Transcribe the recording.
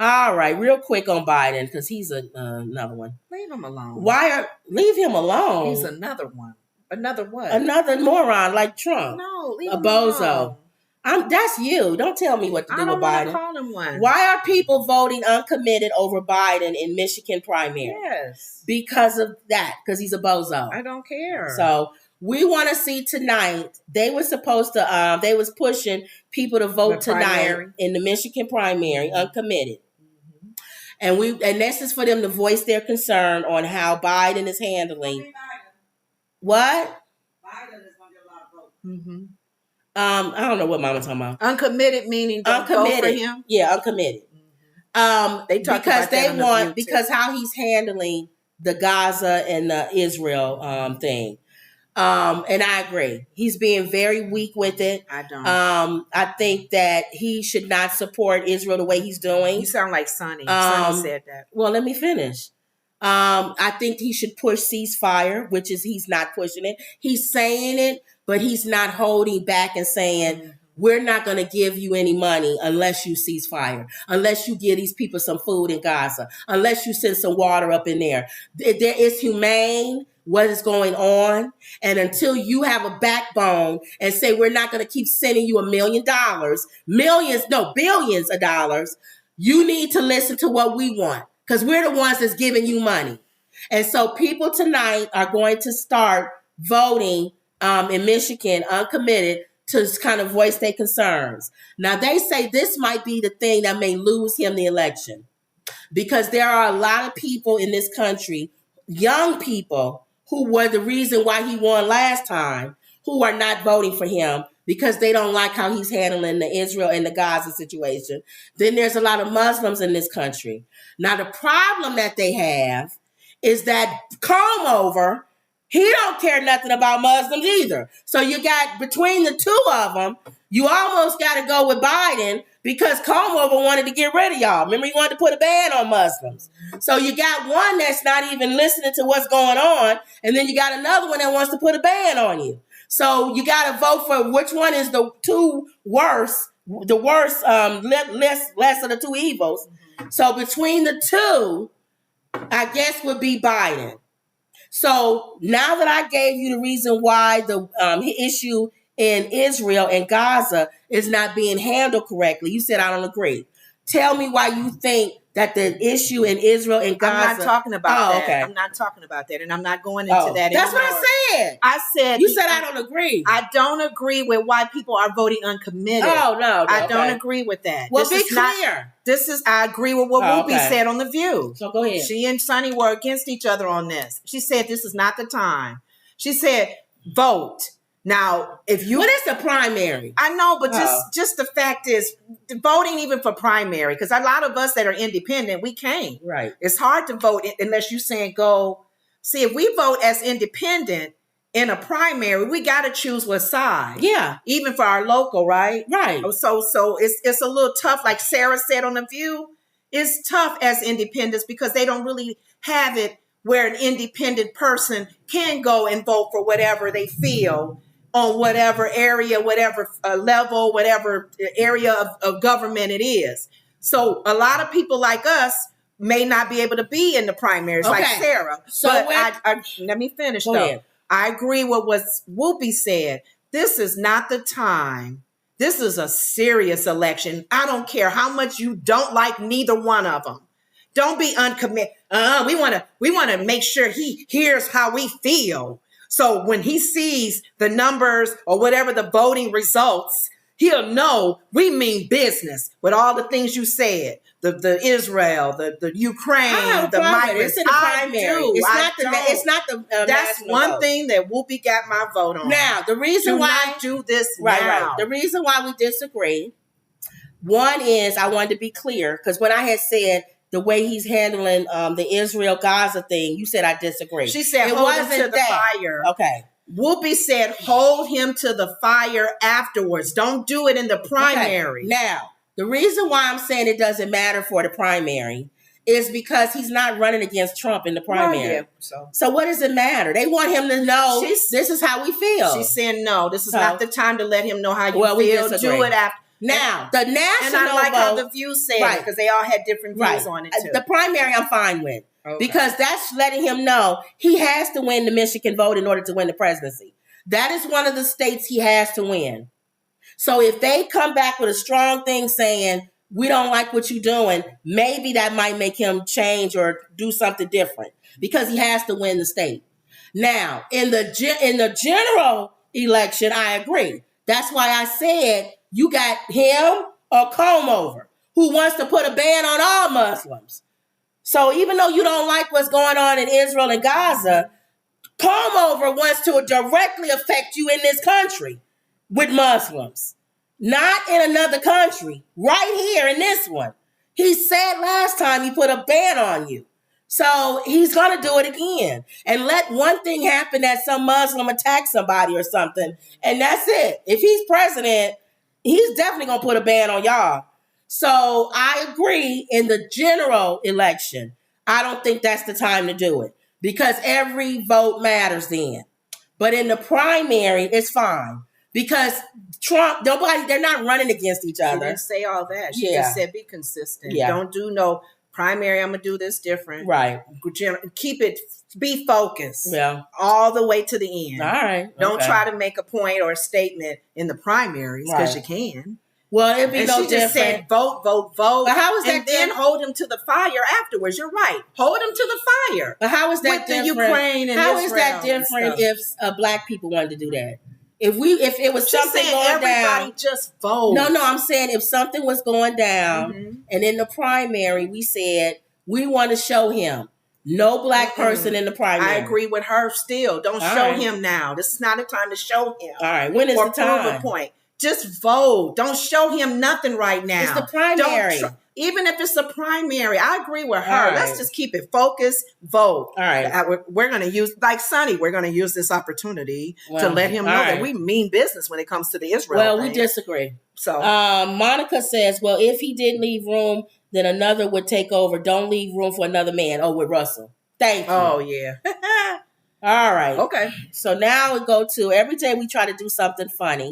All right, real quick on Biden, because he's another one. Leave him alone. Leave him alone? He's another one. Another what? Another moron like Trump. No, leave a him bozo. alone. That's you. Don't tell me what to do with Biden. I don't want to call him one. Why are people voting uncommitted over Biden in Michigan primary? Yes. Because of that. Because he's a bozo. I don't care. So we want to see tonight. They were supposed to. They was pushing people to vote tonight in the Michigan primary, uncommitted. And this is for them to voice their concern on how Biden is handling. What? Biden is going to get a lot of votes. Mm-hmm. I don't know what Mama's talking about. Uncommitted meaning don't vote for him? Yeah, uncommitted. They talk because about they that want because how he's handling the Gaza and the Israel thing. And I agree. He's being very weak with it. I don't. I think that he should not support Israel the way he's doing. You sound like Sonny. Sonny said that. Well, let me finish. I think he should push ceasefire, which is he's not pushing it. He's saying it, but he's not holding back and saying, we're not going to give you any money unless you cease fire, unless you give these people some food in Gaza, unless you send some water up in there. There is humane what is going on. And until you have a backbone and say, we're not going to keep sending you $1 million, billions of dollars, you need to listen to what we want because we're the ones that's giving you money. And so people tonight are going to start voting in Michigan, uncommitted, to kind of voice their concerns. Now, they say this might be the thing that may lose him the election because there are a lot of people in this country, young people, who were the reason why he won last time, who are not voting for him because they don't like how he's handling the Israel and the Gaza situation. Then there's a lot of Muslims in this country. Now, the problem that they have is that Comover, he don't care nothing about Muslims either. So you got, between the two of them, you almost got to go with Biden because Comover wanted to get rid of y'all. Remember, he wanted to put a ban on Muslims. So you got one that's not even listening to what's going on, and then you got another one that wants to put a ban on you. So you got to vote for which one is the worst, less of the two evils. So between the two, I guess would be Biden. So now that I gave you the reason why the issue in Israel and Gaza is not being handled correctly, you said I don't agree. Tell me why you think that the issue in Israel and Gaza... I'm not talking about that. Okay. I'm not talking about that, and I'm not going into that That's anymore. what I said. I said... You said I don't agree. I don't agree with why people are voting uncommitted. No, I don't agree with that. Well, be clear. I agree with what Whoopi said on The View. So go ahead. She and Sonny were against each other on this. She said this is not the time. She said vote. Now, if you... What is the primary? I know, but just the fact is, voting even for primary, because a lot of us that are independent, we can't. Right. It's hard to vote unless you're saying go... See, if we vote as independent in a primary, we got to choose what side. Yeah. Even for our local, right? Right. So it's a little tough, like Sarah said on The View. It's tough as independents because they don't really have it where an independent person can go and vote for whatever they feel on whatever area, whatever level, whatever area of government it is. So a lot of people like us may not be able to be in the primaries like Sarah. So but let me finish though. Ahead. I agree with what Whoopi said. This is not the time. This is a serious election. I don't care how much you don't like neither one of them. Don't be uncommitted. We want to make sure he hears how we feel. So when he sees the numbers or whatever the voting results, he'll know we mean business with all the things you said. The Israel, the Ukraine, the migrants. It's in the primary. It's not the That's one vote. Thing that Whoopi got my vote on. Now, the reason why not do this right. The reason why we disagree, one is I wanted to be clear because when I had said the way he's handling the Israel-Gaza thing, you said I disagree. She said hold him to the fire. Okay. Whoopi said hold him to the fire afterwards. Don't do it in the primary. Okay. Now, the reason why I'm saying it doesn't matter for the primary is because he's not running against Trump in the primary. Right, yeah. So what does it matter? They want him to know this is how we feel. She's saying no, this is not the time to let him know how you feel. We disagree. Do it after. Now, the national And I like vote, how the View said it, because they all had different views on it, too. The primary I'm fine with. Because that's letting him know he has to win the Michigan vote in order to win the presidency. That is one of the states he has to win. So if they come back with a strong thing saying, we don't like what you're doing, maybe that might make him change or do something different because he has to win the state. Now, in the general election, I agree. That's why I said you got him or Comb Over, who wants to put a ban on all Muslims. So even though you don't like what's going on in Israel and Gaza, Comb Over wants to directly affect you in this country with Muslims, not in another country, right here in this one. He said last time he put a ban on you. So he's going to do it again and let one thing happen that some Muslim attack somebody or something. And that's it. If he's president, he's definitely going to put a ban on y'all. So I agree in the general election. I don't think that's the time to do it because every vote matters then. But in the primary, it's fine because Trump, they're not running against each other. She didn't say all that. She just said be consistent. Yeah. Don't do no primary. I'm going to do this different. Right. Keep it, be focused. Yeah. All the way to the end. All right. Don't try to make a point or a statement in the primaries because you can. Well, it'd be and no she just different. said vote. But how is that and then hold him to the fire afterwards. You're right. Hold him to the fire. But how is that with different? The Ukraine and how Israel is that different if black people wanted to do that? If it was something going everybody down, just vote. No, I'm saying if something was going down, and in the primary we said we want to show him no black person in the primary. I agree with her. Still, don't show him now. This is not a time to show him. All right, when is the time? Prove a point. Just vote. Don't show him nothing right now. It's the primary. Even if it's the primary, I agree with her. Let's just keep it focused. Vote. All right. We're going to use, like Sonny, we're going to use this opportunity to let him know that we mean business when it comes to the Israel thing. We disagree. So Monica says, well, if he did leave room, then another would take over. Don't leave room for another man. Oh, with Russell. Thank you. Oh, yeah. All right. Okay. So now we go to every day we try to do something funny.